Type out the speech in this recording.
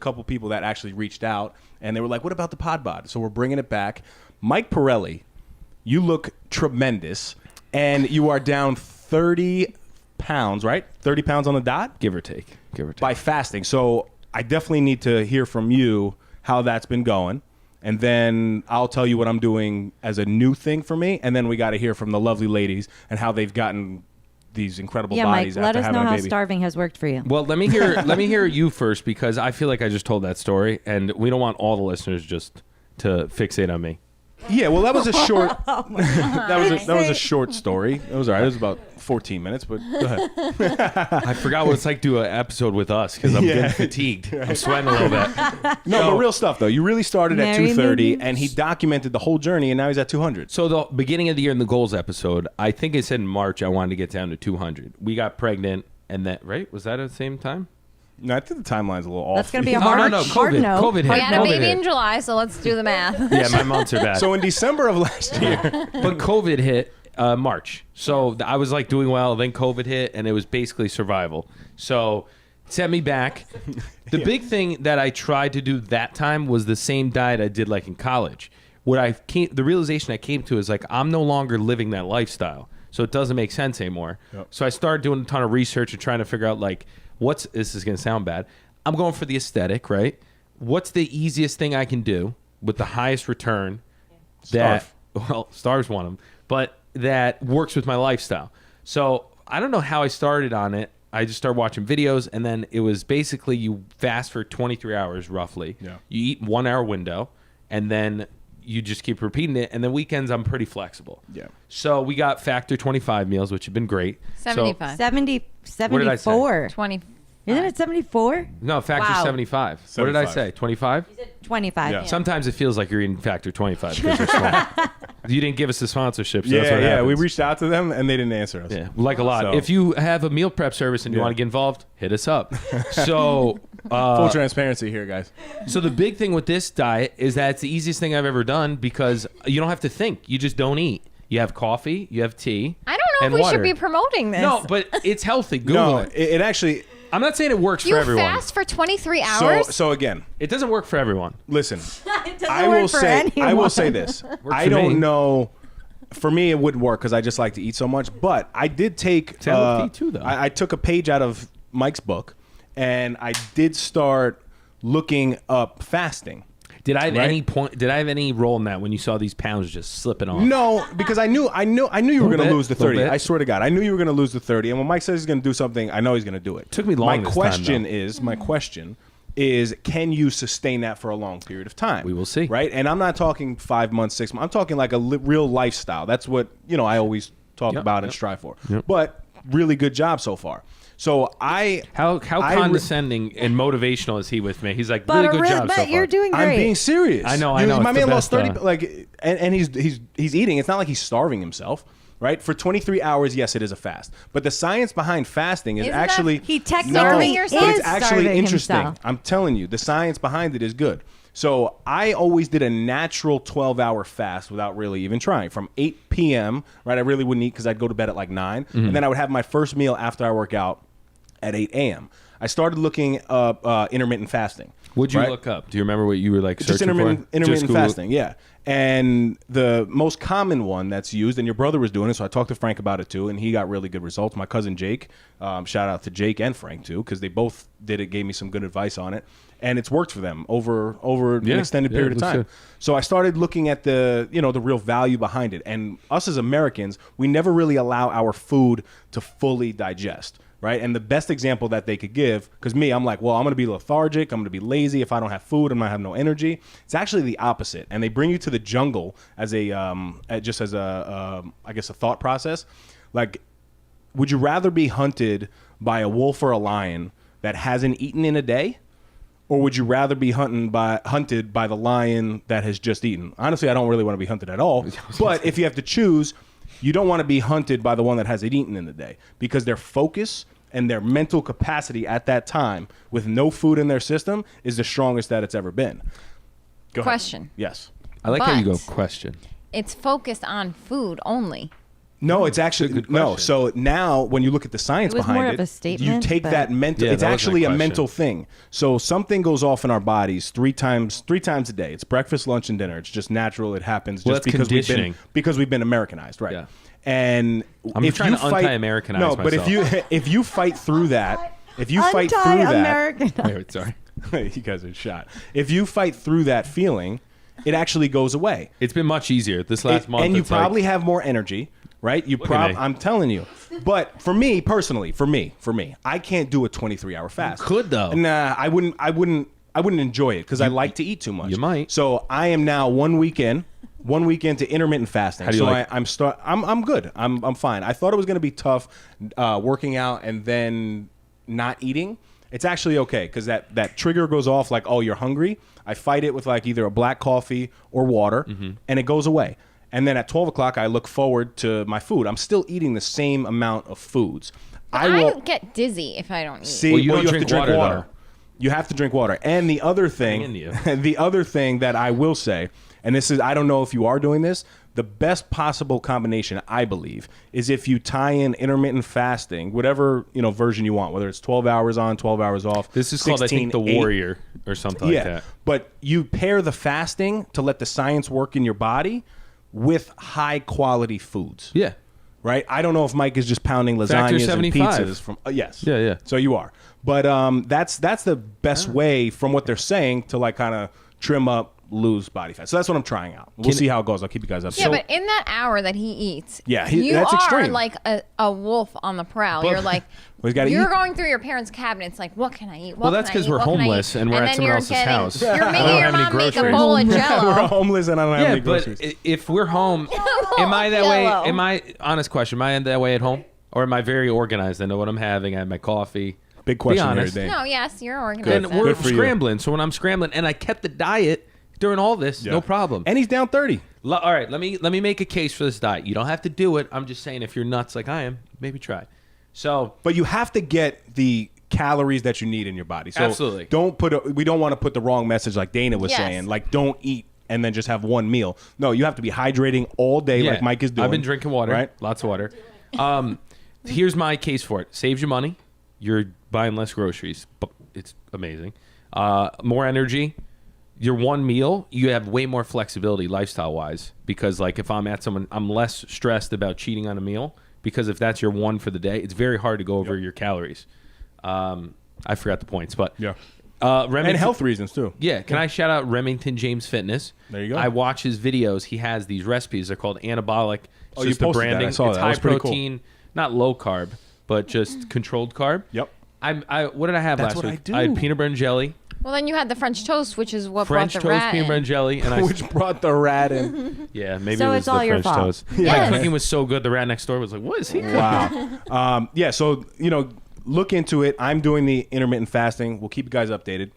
couple people that actually reached out, and they were like, what about the pod bod? So we're bringing it back. Mike Pirelli, you look tremendous, and you are down 30 pounds, right? 30 pounds on the dot? Give or take. By fasting. So I definitely need to hear from you how that's been going. And then I'll tell you what I'm doing as a new thing for me. And then we got to hear from the lovely ladies and how they've gotten these incredible bodies Mike, after having a baby. let us know how starving has worked for you. Well, let me hear you first, because I feel like I just told that story, and we don't want all the listeners just to fixate on me. Yeah, well, that was a short. that was a short story. It was all right. It was about 14 minutes, but go ahead. I forgot what it's like to do an episode with us because I'm getting fatigued. I'm sweating a little bit. No, but real stuff though. You really started at 230, and he documented the whole journey, and now he's at 200. So the beginning of the year in the goals episode, I think I said in March I wanted to get down to 200. We got pregnant, and that was that at the same time? No, I think the timeline's a little off. That's going to be a hard no. COVID hit. We had a baby in July, so let's do the math. Yeah, my months are bad. So in December of last year. But COVID hit March. So I was like doing well, then COVID hit, and it was basically survival. So it set me back. The big thing that I tried to do that time was the same diet I did like in college. The realization I came to is like, I'm no longer living that lifestyle. So it doesn't make sense anymore. Yep. So I started doing a ton of research and trying to figure out like, this is going to sound bad. I'm going for the aesthetic, right? What's the easiest thing I can do with the highest return stars want them, but that works with my lifestyle. So I don't know how I started on it. I just started watching videos, and then it was basically you fast for 23 hours roughly. Yeah. You eat 1 hour window, and then you just keep repeating it. And then weekends, I'm pretty flexible. Yeah. So we got Factor 25 meals, which have been great. 75. 74. What did I say? 20. Isn't it 74? No, Factor 75. What did I say? 25? You said 25. Yeah. Sometimes it feels like you're eating Factor 25 because you're small. You didn't give us the sponsorship, so that's what Yeah, happens. we reached out to them, and they didn't answer us. Yeah, like a lot. So. If you have a meal prep service and you want to get involved, hit us up. So full transparency here, guys. So the big thing with this diet is that it's the easiest thing I've ever done because you don't have to think. You just don't eat. You have coffee, you have tea. I don't know if we should be promoting this. No, but it's healthy. Google it. It actually... I'm not saying it works for everyone. You fast for 23 hours? So again... It doesn't work for everyone. Listen, I will say this. I don't know... For me, it wouldn't work because I just like to eat so much. But I did take... I took a page out of Mike's book, and I did start looking up fasting. Did I have any role in that when you saw these pounds just slipping off? No, because I knew you were going to lose the 30. I swear to God, I knew you were going to lose the 30. And when Mike says he's going to do something, I know he's going to do it. Took me long. My question is, can you sustain that for a long period of time? We will see. Right? And I'm not talking 5 months, 6 months. I'm talking like a real lifestyle. That's what, I always talk about and strive for. Yep. But really good job so far. So how condescending and motivational is he with me? He's like, really good job so far. You're doing great. I'm being serious. I know. My man lost 30. And he's eating. It's not like he's starving himself, right? For 23 hours, yes, it is a fast. But the science behind fasting is he technically is but it's actually starving interesting. himself. I'm telling you, the science behind it is good. So I always did a natural 12-hour fast without really even trying. From 8 p.m., right? I really wouldn't eat because I'd go to bed at like 9. Mm-hmm. And then I would have my first meal after I work out at 8 a.m. I started looking up intermittent fasting. What'd you look up? Do you remember what you were like searching for? Intermittent fasting, yeah. And the most common one that's used, and your brother was doing it, so I talked to Frank about it too, and he got really good results. My cousin Jake, shout out to Jake and Frank too, because they both did it, gave me some good advice on it, and it's worked for them over an extended period of time. So I started looking at the real value behind it, and us as Americans, we never really allow our food to fully digest. Right. And the best example that they could give, because I'm like, well, I'm going to be lethargic. I'm going to be lazy. If I don't have food, I'm going to have no energy. It's actually the opposite. And they bring you to the jungle as a thought process. Like, would you rather be hunted by a wolf or a lion that hasn't eaten in a day? Or would you rather be hunted by the lion that has just eaten? Honestly, I don't really want to be hunted at all. But if you have to choose, you don't want to be hunted by the one that hasn't eaten in the day, because their focus and their mental capacity at that time with no food in their system is the strongest that it's ever been. Question. Yes. I like how you go question. It's focused on food only. No, it's actually no. So now, when you look at the science It was behind more it, of a statement, you take but- that mental. Yeah, it's that was my actually a question. mental thing. So something goes off in our bodies three times a day. It's breakfast, lunch, and dinner. It's just natural. It happens Well, just that's because we've been Americanized, right? Yeah. And I'm if trying you to fight, anti-Americanize no, but myself. if you fight through that, if you fight through that, Wait, sorry. you guys are shot. If you fight through that feeling, it actually goes away. It's been much easier this last month. And you it's like- probably have more energy, right? You Look at me. I'm telling you. But for me personally, for me, I can't do a 23-hour fast. You could, though. Nah, I wouldn't enjoy it because I like to eat too much. You might. So I am now 1 week into intermittent fasting. How do you so like it? I'm good. I'm fine. I thought it was going to be tough working out and then not eating. It's actually okay because that trigger goes off like, oh, you're hungry. I fight it with like either a black coffee or water, and it goes away. And then at 12 o'clock, I look forward to my food. I'm still eating the same amount of foods. I get dizzy if I don't eat. See, Well, you don't have drink to drink water, water. though. You have to drink water. And the other Hang in thing, you. the other thing that I will say, and this is, I don't know if you are doing this, the best possible combination, I believe, is if you tie in intermittent fasting, whatever version you want, whether it's 12 hours on, 12 hours off. This is called, I think, the 16, 8. Warrior or something like that. But you pair the fasting to let the science work in your body with high quality foods. Yeah. Right? I don't know if Mike is just pounding Factor lasagnas and 75. pizzas from yes. Yeah. So you are. But that's the best way from what they're saying to like kind of trim up, lose body fat. So that's what I'm trying out. We'll see how it goes. I'll keep you guys up. Yeah, but in that hour that he eats, Yeah, you that's are extreme. like a wolf on the prowl. You're like, Well, he's gotta you're eat. going through your parents' cabinets, like, what can I eat? Well, that's because we're homeless and we're at then someone you're else's getting, house. You're I don't making your have any mom make a groceries. bowl of We're Jello. homeless and I don't have Yeah, any but groceries. if we're home, am I that way? Yellow. Am I, honest question, am I that way at home? Or am I very organized? I know what I'm having. I have my coffee. Big question here honest. today. No, yes, you're And organized. we're Good for you. scrambling. So when I'm scrambling, and I kept the diet during all this, Yeah. no problem. And he's down 30. All right, let me make a case for this diet. You don't have to do it. I'm just saying, if you're nuts like I am, maybe try. So But you have to get the calories that you need in your body. So Absolutely. we don't want to put the wrong message like Dana was Yes. saying. Like don't eat and then just have one meal. No, you have to be hydrating all day like Mike is doing. I've been drinking water, Right? lots of water. Here's my case for it: saves you money. You're buying less groceries. It's amazing. More energy. Your one meal, you have way more flexibility lifestyle wise because like if I'm at someone, I'm less stressed about cheating on a meal because if that's your one for the day, it's very hard to go over your calories. I forgot the points, but Yeah. Remington, And health reasons too. Yeah, can I shout out Remington James Fitness? There you go. I watch his videos. He has these recipes. They're called anabolic. It's Oh, you just the posted that. I branding. saw it's that. That high was pretty cool. protein, not low carb, but just controlled carb. Yep. What did I have That's last what week? I do. I had peanut butter and jelly, Well, then you had the French toast, which is what French brought the toast, rat peanut butter in. and jelly, and I Which brought the rat in. yeah, maybe So it was it's the all your French fault. toast. Yes. My cooking was so good. The rat next door was like, "What is he?" Wow. Yeah. So look into it. I'm doing the intermittent fasting. We'll keep you guys updated.